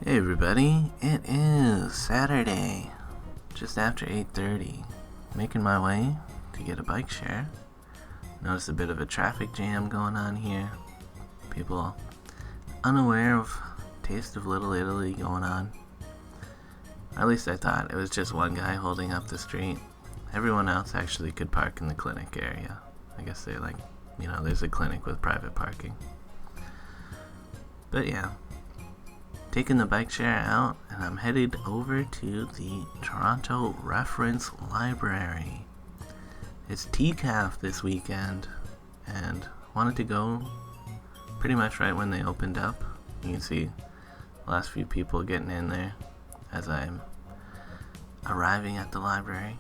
Hey everybody, it is Saturday, just after 8:30, making my way to get a bike share. Notice a bit of a traffic jam going on here. People unaware of Taste of Little Italy going on. Or at least I thought it was just one guy holding up the street. Everyone else actually could park in the clinic area. I guess they there's a clinic with private parking. But yeah, taking the bike share out, and I'm headed over to the Toronto Reference Library. It's TCAF this weekend, and wanted to go pretty much right when they opened up. You can see the last few people getting in there as I'm arriving at the library,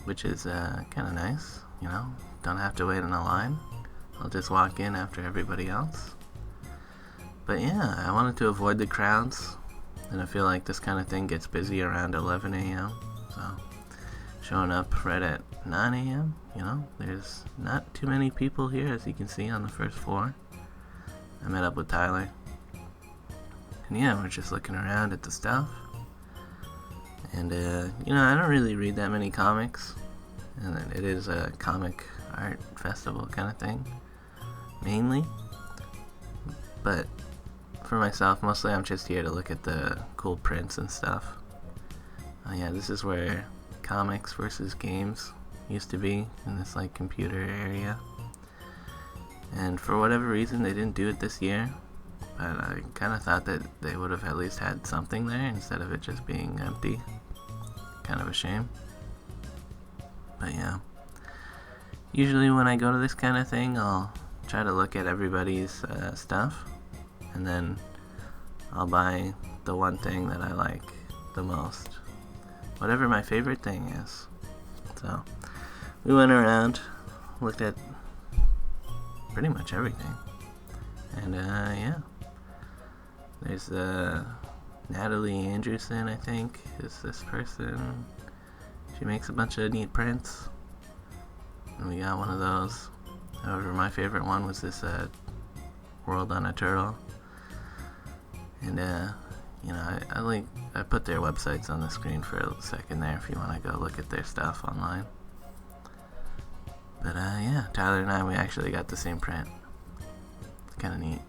which is kind of nice, don't have to wait in a line. I'll just walk in after everybody else. But yeah, I wanted to avoid the crowds, and I feel like this kind of thing gets busy around 11 a.m. So showing up right at 9 a.m., there's not too many people here, as you can see on the first floor. I met up with Tyler, and yeah, we're just looking around at the stuff. And I don't really read that many comics, and it is a comic art festival kind of thing, mainly. But for myself, mostly I'm just here to look at the cool prints and stuff. Yeah, this is where comics versus games used to be, in this computer area. And for whatever reason, they didn't do it this year. But I kind of thought that they would have at least had something there instead of it just being empty. Kind of a shame. But yeah, usually when I go to this kind of thing, I'll try to look at everybody's stuff, and then I'll buy the one thing that I like the most, whatever my favorite thing is. So we went around, looked at pretty much everything, and yeah, there's Natalie Andrewson, I think, is this person. She makes a bunch of neat prints, and we got one of those. However, my favorite one was this World on a Turtle. And I put their websites on the screen for a second there if you want to go look at their stuff online. But yeah, Tyler and I, we actually got the same print. It's kind of neat.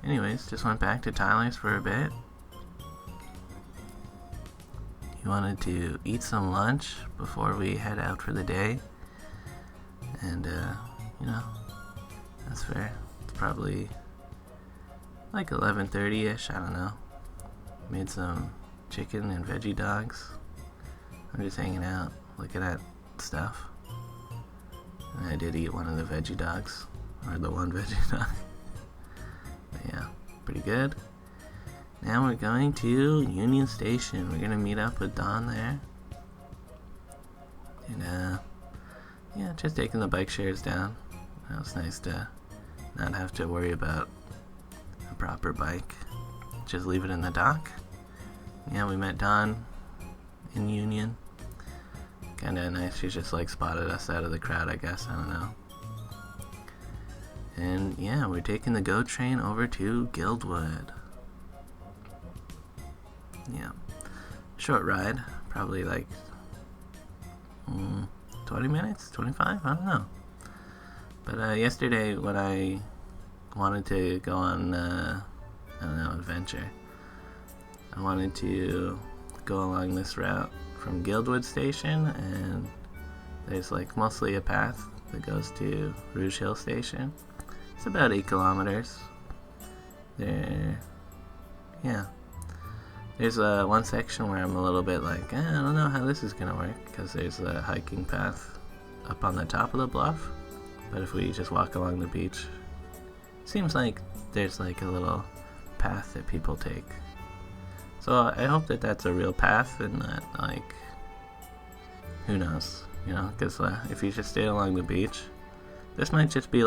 Anyways, just went back to Tyler's for a bit. He wanted to eat some lunch before we head out for the day. And, that's fair. It's probably 11:30ish, I don't know. Made some chicken and veggie dogs. I'm just hanging out, looking at stuff. And I did eat one of the veggie dogs, or the one veggie dog. But yeah, pretty good. Now we're going to Union Station. We're gonna meet up with Don there. And yeah, just taking the bike shares down. It was nice to not have to worry about a proper bike. Just leave it in the dock. Yeah, we met Dawn in Union. Kinda nice, she just spotted us out of the crowd, I guess, I don't know. And yeah, we're taking the GO train over to Guildwood. Yeah, short ride, probably 20 minutes, 25, I don't know. But yesterday when I wanted to go on adventure, I wanted to go along this route from Guildwood Station, and there's mostly a path that goes to Rouge Hill Station. It's about 8 kilometers. There's one section where I'm a little bit I don't know how this is gonna work, because there's a hiking path up on the top of the bluff. But if we just walk along the beach, it seems like there's a little path that people take. So I hope that that's a real path, and that who knows, because if you just stay along the beach, this might just be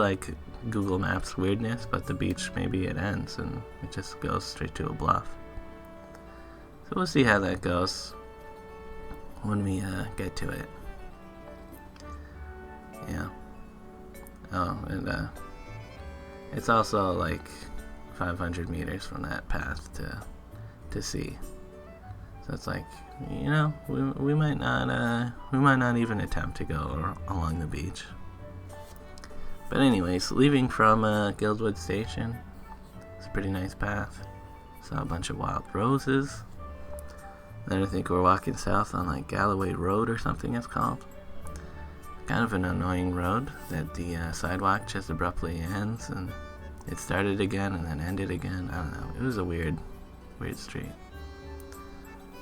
Google Maps weirdness, but the beach, maybe it ends and it just goes straight to a bluff. So we'll see how that goes when we get to it. Yeah. Oh, and it's also 500 meters from that path to sea. So it's like, you know, we might not even attempt to go along the beach. But anyways, leaving from Guildwood Station, it's a pretty nice path. Saw a bunch of wild roses. Then I think we're walking south on like Galloway Road or something it's called. Kind of an annoying road that the sidewalk just abruptly ends, and it started again and then ended again. I don't know. It was a weird street.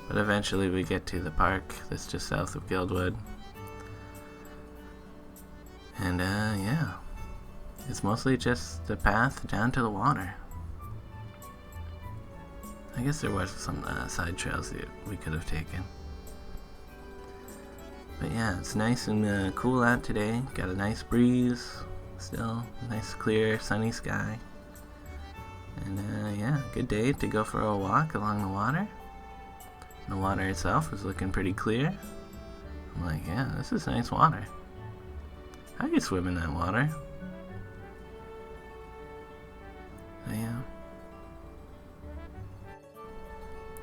But eventually we get to the park that's just south of Guildwood. And yeah, it's mostly just the path down to the water. I guess there was some side trails that we could have taken. But yeah, it's nice and cool out today. Got a nice breeze. Still nice clear sunny sky. And yeah, good day to go for a walk along the water. The water itself is looking pretty clear. I'm like, yeah, this is nice water. I could swim in that water.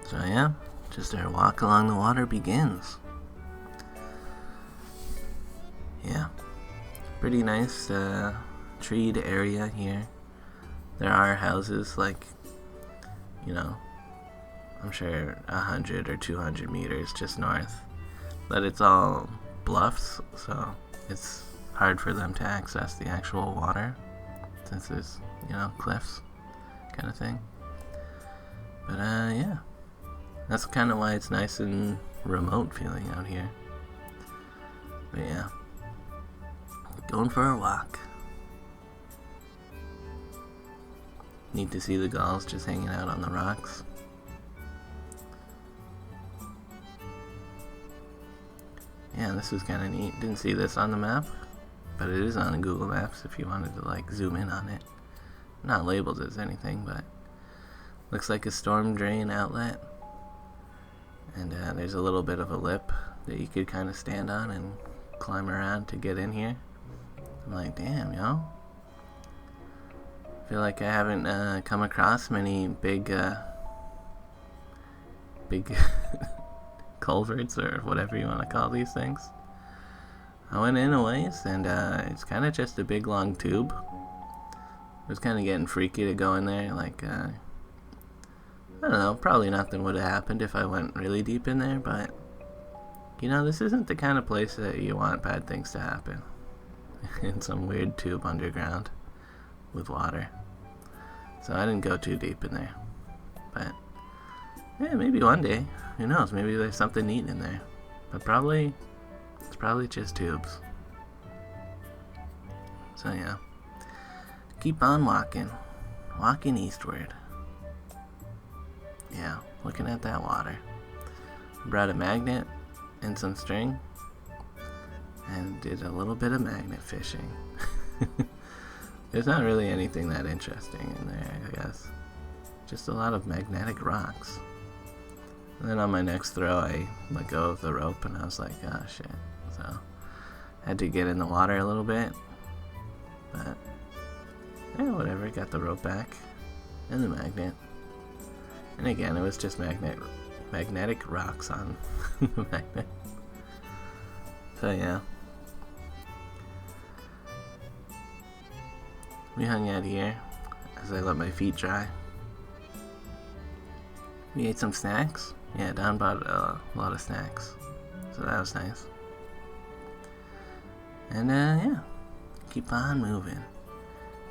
So yeah, just our walk along the water begins. Yeah, pretty nice treed area here. There are houses like, you know, I'm sure 100 or 200 meters just north, but it's all bluffs, so it's hard for them to access the actual water since there's, you know, cliffs kind of thing. But yeah, that's kind of why it's nice and remote feeling out here. But yeah, going for a walk. Neat to see the gulls just hanging out on the rocks. Yeah, this was kind of neat. Didn't see this on the map, but it is on Google Maps if you wanted to like zoom in on it. Not labeled as anything, but looks like a storm drain outlet. And there's a little bit of a lip that you could kind of stand on and climb around to get in here. I'm like, damn, yo. I feel like I haven't come across many big culverts or whatever you want to call these things. I went in a ways, and it's kind of just a big long tube. It was kind of getting freaky to go in there. Like, I don't know, probably nothing would have happened if I went really deep in there, but, you know, this isn't the kind of place that you want bad things to happen. In some weird tube underground with water. So I didn't go too deep in there. But, yeah, maybe one day. Who knows, maybe there's something neat in there. But it's probably just tubes. So yeah, keep on walking eastward. Yeah, looking at that water. Brought a magnet and some string and did a little bit of magnet fishing. There's not really anything that interesting in there, I guess. Just a lot of magnetic rocks. And then on my next throw, I let go of the rope and I was like, oh shit. So I had to get in the water a little bit. But yeah, whatever, got the rope back and the magnet. And again, it was just magnetic rocks on the magnet. So yeah. We hung out here as I let my feet dry. We ate some snacks. Yeah, Don bought a lot of snacks. So that was nice. And yeah, keep on moving.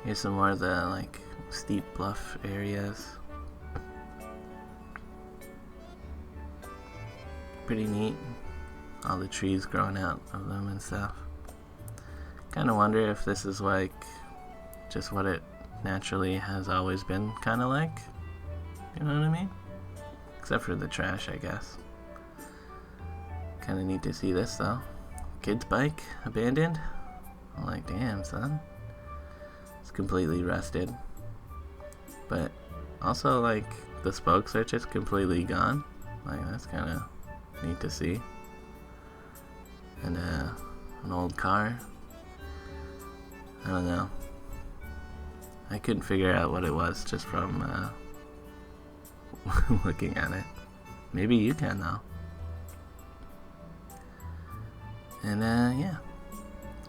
Here's some more of the like steep bluff areas. Pretty neat. All the trees growing out of them and stuff. Kind of wonder if this is like just what it naturally has always been kind of like. You know what I mean? Except for the trash, I guess. Kind of neat to see this though. Kid's bike abandoned. I'm like, damn, son. It's completely rusted. But also, like, the spokes are just completely gone. Like, that's kind of neat to see. And an old car. I don't know. I couldn't figure out what it was just from looking at it. Maybe you can though. And yeah,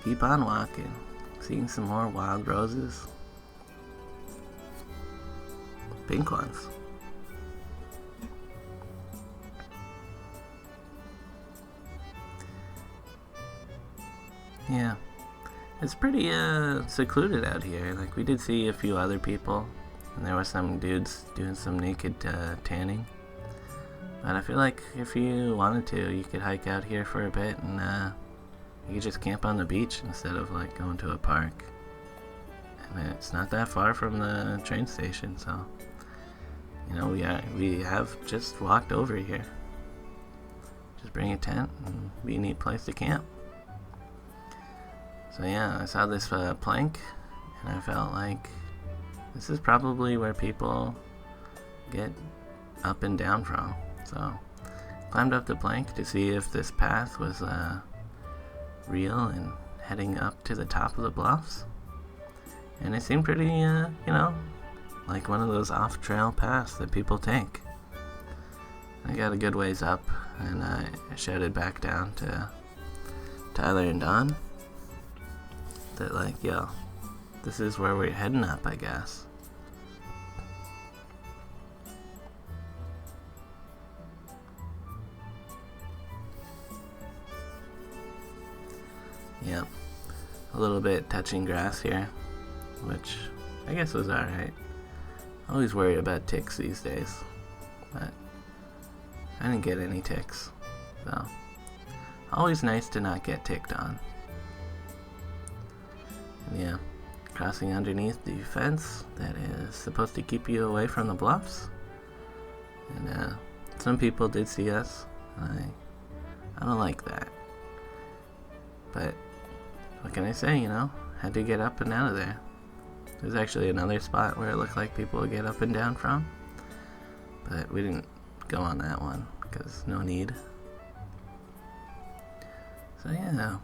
keep on walking, seeing some more wild roses, pink ones. Yeah, it's pretty secluded out here. Like, we did see a few other people, and there were some dudes doing some naked tanning. But I feel like if you wanted to, you could hike out here for a bit, and you could just camp on the beach instead of like going to a park. And it's not that far from the train station, so you know, we have just walked over here. Just bring a tent and be a neat place to camp. So yeah, I saw this plank, and I felt like this is probably where people get up and down from. So climbed up the plank to see if this path was real and heading up to the top of the bluffs. And it seemed pretty, you know, like one of those off-trail paths that people take. I got a good ways up, and I shouted back down to Tyler and Don that, like, yo, this is where we're heading up, I guess. Yep, a little bit touching grass here, which I guess was alright. Always worried about ticks these days, but I didn't get any ticks, so always nice to not get ticked on. And yeah, crossing underneath the fence that is supposed to keep you away from the bluffs. And some people did see us. I don't like that, but what can I say, you know? Had to get up and out of there. There's actually another spot where it looked like people would get up and down from, but we didn't go on that one because no need. So yeah,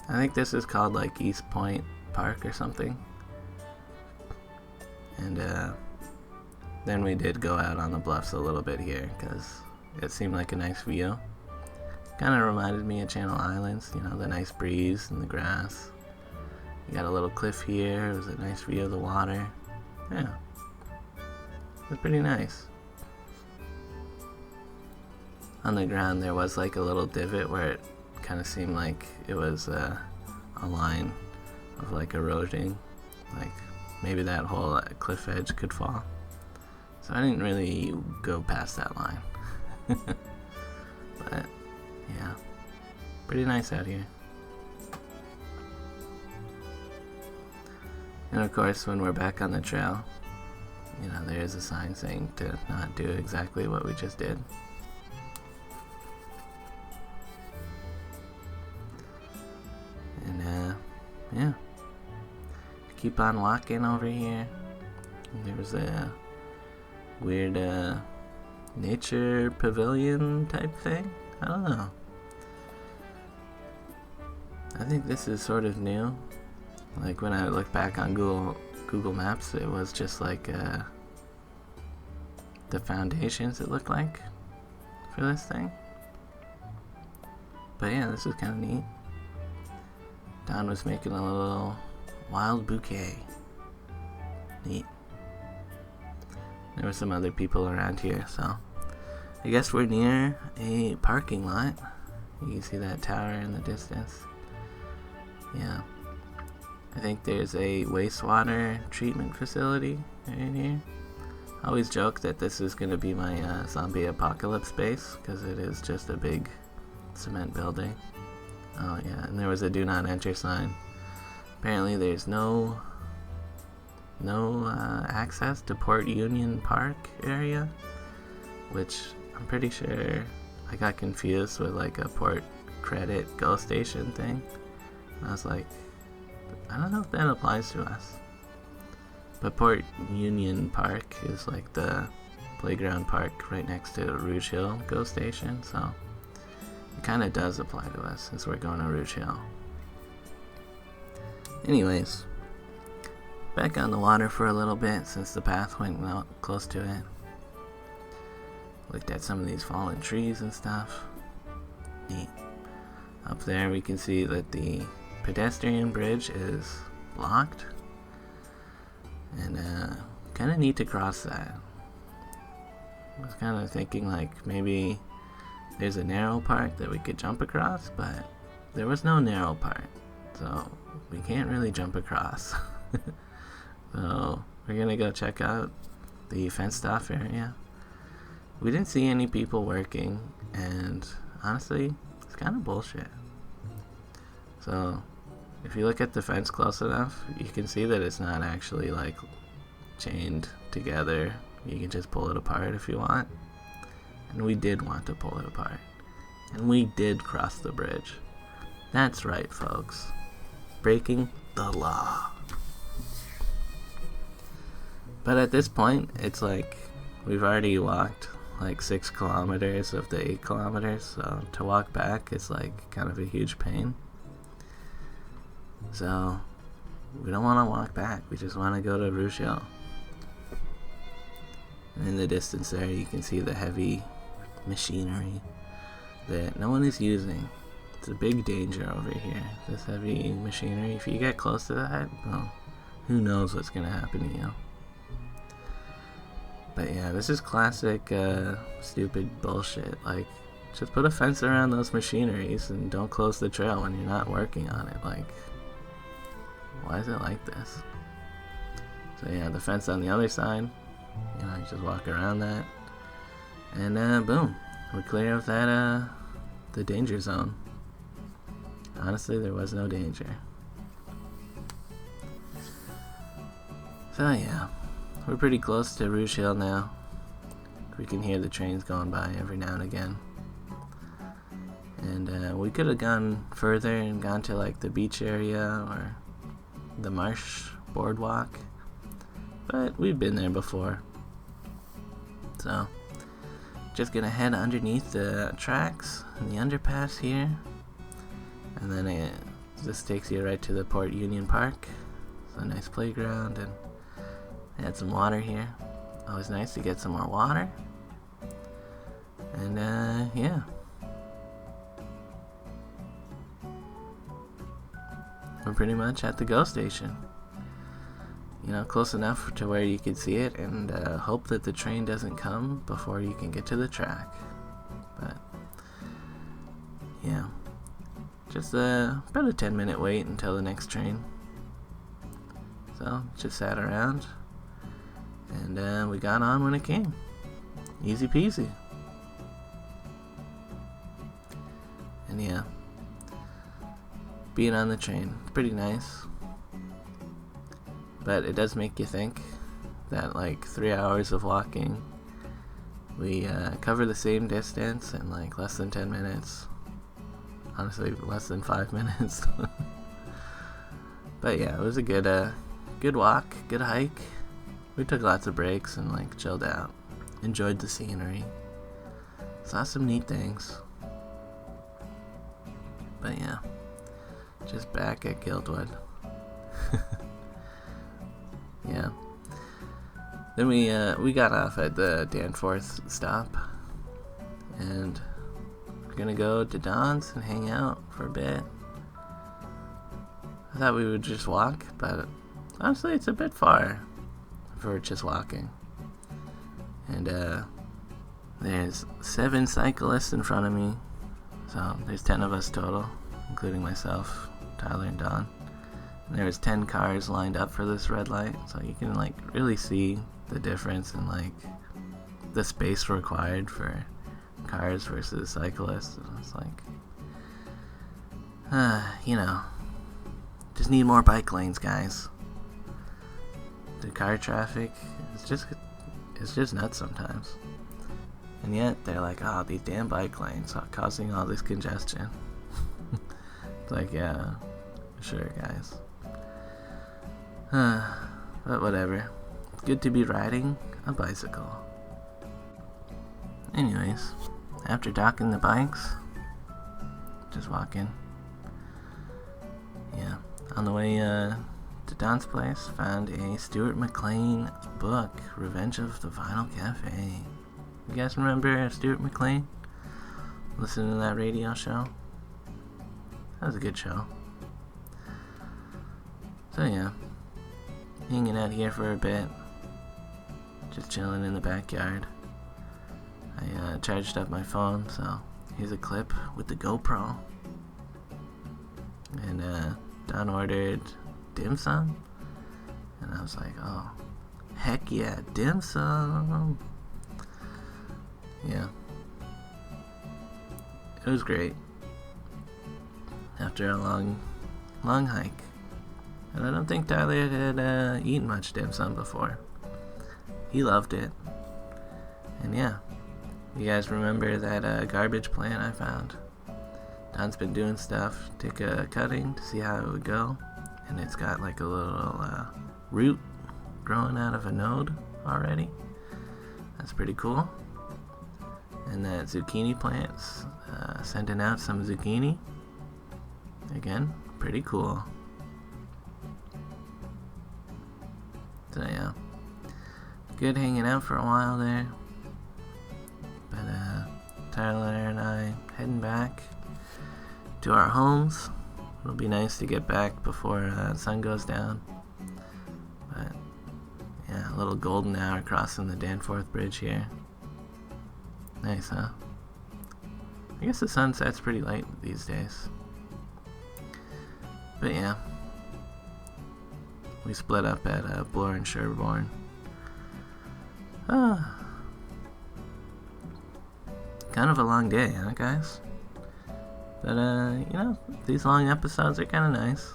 I think this is called like East Point Park or something. And then we did go out on the bluffs a little bit here because it seemed like a nice view. Kind of reminded me of Channel Islands, you know, the nice breeze and the grass. You got a little cliff here. It was a nice view of the water. Yeah, it was pretty nice. On the ground there was like a little divot where it kind of seemed like it was a line of like eroding, like maybe that whole cliff edge could fall. So I didn't really go past that line. But yeah, pretty nice out here. And of course, when we're back on the trail, you know, there is a sign saying to not do exactly what we just did. And yeah, keep on walking over here. There was a weird nature pavilion type thing. I don't know. I think this is sort of new. Like when I look back on Google Maps, it was just like the foundations it looked like for this thing. But yeah, this is kind of neat. Don was making a little wild bouquet. Neat. There were some other people around here, so I guess we're near a parking lot. You can see that tower in the distance. Yeah. I think there's a wastewater treatment facility right here. I always joke that this is going to be my zombie apocalypse base, because it is just a big cement building. Oh yeah, and there was a do not enter sign. Apparently there's no access to Port Union Park area, which I'm pretty sure I got confused with like a Port Credit Go Station thing. And I was like, I don't know if that applies to us. But Port Union Park is like the playground park right next to Rouge Hill Go Station, so it kind of does apply to us since we're going to Rouge Hill. Anyways, back on the water for a little bit since the path went out close to it. Looked at some of these fallen trees and stuff. Neat. Up there we can see that the pedestrian bridge is blocked. And kind of neat to cross that. I was kind of thinking like maybe there's a narrow part that we could jump across, but there was no narrow part. So we can't really jump across. So we're gonna go check out the fenced off area. We didn't see any people working, and honestly, it's kind of bullshit. So if you look at the fence close enough, you can see that it's not actually like chained together. You can just pull it apart if you want. And we did want to pull it apart. And we did cross the bridge. That's right, folks. Breaking the law. But at this point, it's like we've already walked like 6 kilometers of the 8 kilometers, so to walk back is like kind of a huge pain. So we don't want to walk back, we just want to go to Rouge Hill. And in the distance there you can see the heavy machinery that no one is using. It's a big danger over here, this heavy machinery. If you get close to that, well, who knows what's going to happen to you. But yeah, this is classic stupid bullshit. Like, just put a fence around those machineries and don't close the trail when you're not working on it. Like, why is it like this? So yeah, the fence on the other side, you know, you just walk around that, and boom, we're clear of that the danger zone. Honestly, there was no danger. So yeah, we're pretty close to Rouge Hill now. We can hear the trains going by every now and again. And we could have gone further and gone to like the beach area or the marsh boardwalk, but we've been there before. So just gonna head underneath the tracks in the underpass here, and then this takes you right to the Port Union Park. It's a nice playground, and I had some water here. Always nice to get some more water. And yeah, we're pretty much at the GO station. You know, close enough to where you can see it, and hope that the train doesn't come before you can get to the track. But yeah, just about a 10-minute wait until the next train. So just sat around, and we got on when it came. Easy peasy. And yeah, being on the train, it's pretty nice. But it does make you think that like 3 hours of walking, we cover the same distance in like less than 10 minutes. Honestly, less than 5 minutes. But yeah, it was a good walk, good hike. We took lots of breaks and like chilled out, enjoyed the scenery, saw some neat things. But yeah, just back at Guildwood. Yeah. Then we got off at the Danforth stop, and we're gonna go to Don's and hang out for a bit. I thought we would just walk, but honestly it's a bit far for just walking. And there's 7 cyclists in front of me, so there's 10 of us total, including myself, Tyler, and Don. There's 10 cars lined up for this red light, so you can like really see the difference in like the space required for cars versus cyclists. And it's like, you know, just need more bike lanes, guys. The car traffic is just nuts sometimes. And yet they're like, oh, these damn bike lanes are causing all this congestion. It's like, yeah, sure, guys. But whatever. Good to be riding a bicycle. Anyways, after docking the bikes, just walking. Yeah, on the way to Don's place, found a Stuart McLean book, Revenge of the Vinyl Cafe. You guys remember Stuart McLean? Listening to that radio show? That was a good show. So yeah, hanging out here for a bit, just chilling in the backyard. I charged up my phone, so here's a clip with the GoPro. And Don ordered dim sum, and I was like, oh, heck yeah, dim sum. Yeah, it was great after a long hike. And I don't think Tyler had eaten much dim sum before. He loved it. And yeah, you guys remember that garbage plant I found? Don's been doing stuff, took a cutting to see how it would go, and it's got like a little root growing out of a node already. That's pretty cool. And that zucchini plant's sending out some zucchini. Again, pretty cool. So yeah, good hanging out for a while there. But Tyler and I heading back to our homes. It'll be nice to get back before the sun goes down. But yeah, a little golden hour crossing the Danforth Bridge here. Nice, huh? I guess the sun sets pretty late these days. But yeah, we split up at Bloor and Sherborne. Kind of a long day, huh, guys? But, you know, these long episodes are kind of nice.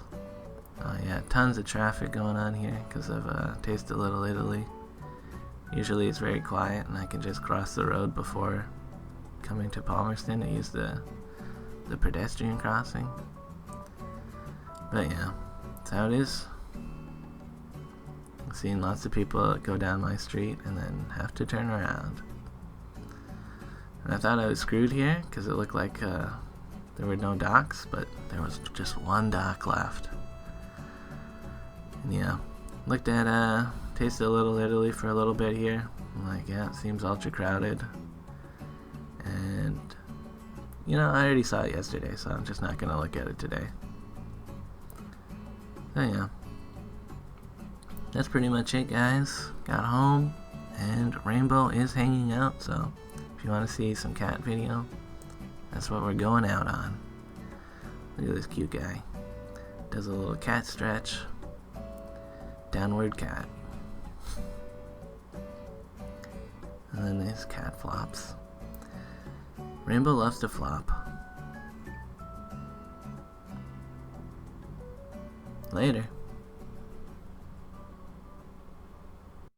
Yeah, tons of traffic going on here because of Taste of Little Italy. Usually it's very quiet and I can just cross the road before coming to Palmerston to use the pedestrian crossing. But yeah, that's how it is. I've seen lots of people go down my street and then have to turn around. And I thought I was screwed here because it looked like there were no docks, but there was just one dock left. And yeah, looked at Taste of Little Italy for a little bit here. I'm like, yeah, it seems ultra crowded. And, you know, I already saw it yesterday, so I'm just not going to look at it today. So yeah, that's pretty much it, guys. Got home, and Rainbow is hanging out, so if you want to see some cat video, that's what we're going out on. Look at this cute guy. Does a little cat stretch. Downward cat. And then this cat flops. Rainbow loves to flop. Later.